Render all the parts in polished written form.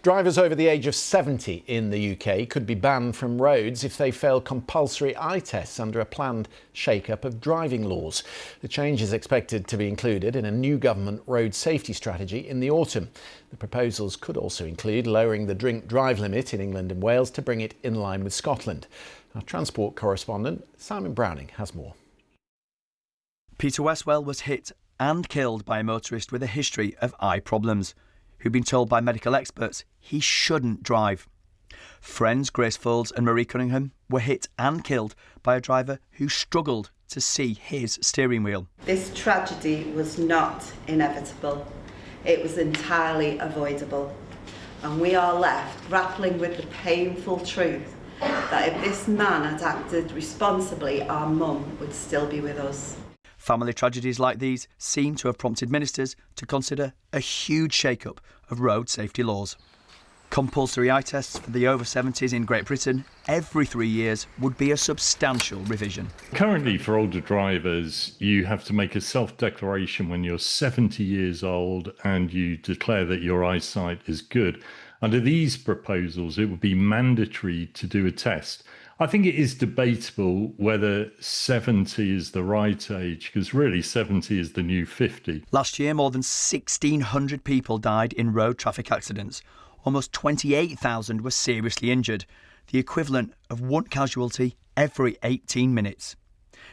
Drivers over the age of 70 in the UK could be banned from roads if they fail compulsory eye tests under a planned shake-up of driving laws. The change is expected to be included in a new government road safety strategy in the autumn. The proposals could also include lowering the drink-drive limit in England and Wales to bring it in line with Scotland. Our transport correspondent Simon Browning has more. Peter Westwell was hit and killed by a motorist with a history of eye problems, who'd been told by medical experts he shouldn't drive. Friends Grace Foulds and Marie Cunningham were hit and killed by a driver who struggled to see his steering wheel. This tragedy was not inevitable. It was entirely avoidable. And we are left grappling with the painful truth that if this man had acted responsibly, our mum would still be with us. Family tragedies like these seem to have prompted ministers to consider a huge shake-up of road safety laws. Compulsory eye tests for the over-70s in Great Britain every 3 years would be a substantial revision. Currently, for older drivers, you have to make a self-declaration when you're 70 years old and you declare that your eyesight is good. Under these proposals, it would be mandatory to do a test. I think it is debatable whether 70 is the right age, because really 70 is the new 50. Last year, more than 1,600 people died in road traffic accidents. Almost 28,000 were seriously injured, the equivalent of one casualty every 18 minutes.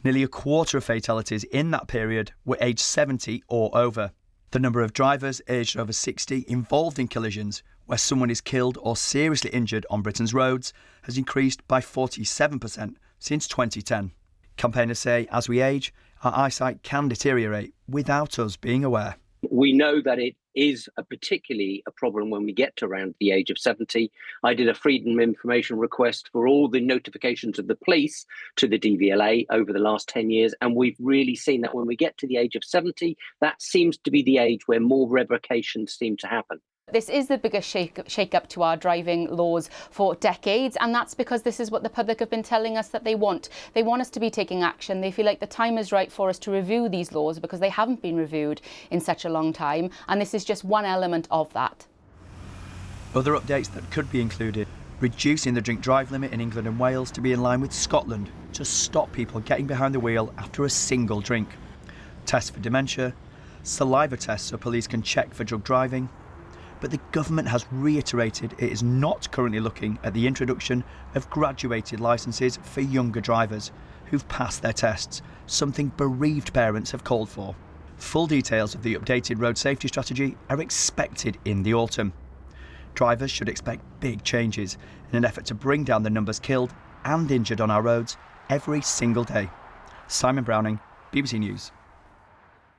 Nearly a quarter of fatalities in that period were aged 70 or over. The number of drivers aged over 60 involved in collisions where someone is killed or seriously injured on Britain's roads has increased by 47% since 2010. Campaigners say as we age, our eyesight can deteriorate without us being aware. We know that it is particularly a problem when we get to around the age of 70. I did a freedom of information request for all the notifications of the police to the DVLA over the last 10 years, and we've really seen that when we get to the age of 70, that seems to be the age where more revocations seem to happen. This is the biggest shake-up to our driving laws for decades, and that's because this is what the public have been telling us that they want. They want us to be taking action. They feel like the time is right for us to review these laws because they haven't been reviewed in such a long time, and this is just one element of that. Other updates that could be included: reducing the drink-drive limit in England and Wales to be in line with Scotland to stop people getting behind the wheel after a single drink. Tests for dementia, saliva tests so police can check for drug driving. But the government has reiterated it is not currently looking at the introduction of graduated licences for younger drivers who've passed their tests, something bereaved parents have called for. Full details of the updated road safety strategy are expected in the autumn. Drivers should expect big changes in an effort to bring down the numbers killed and injured on our roads every single day. Simon Browning, BBC News.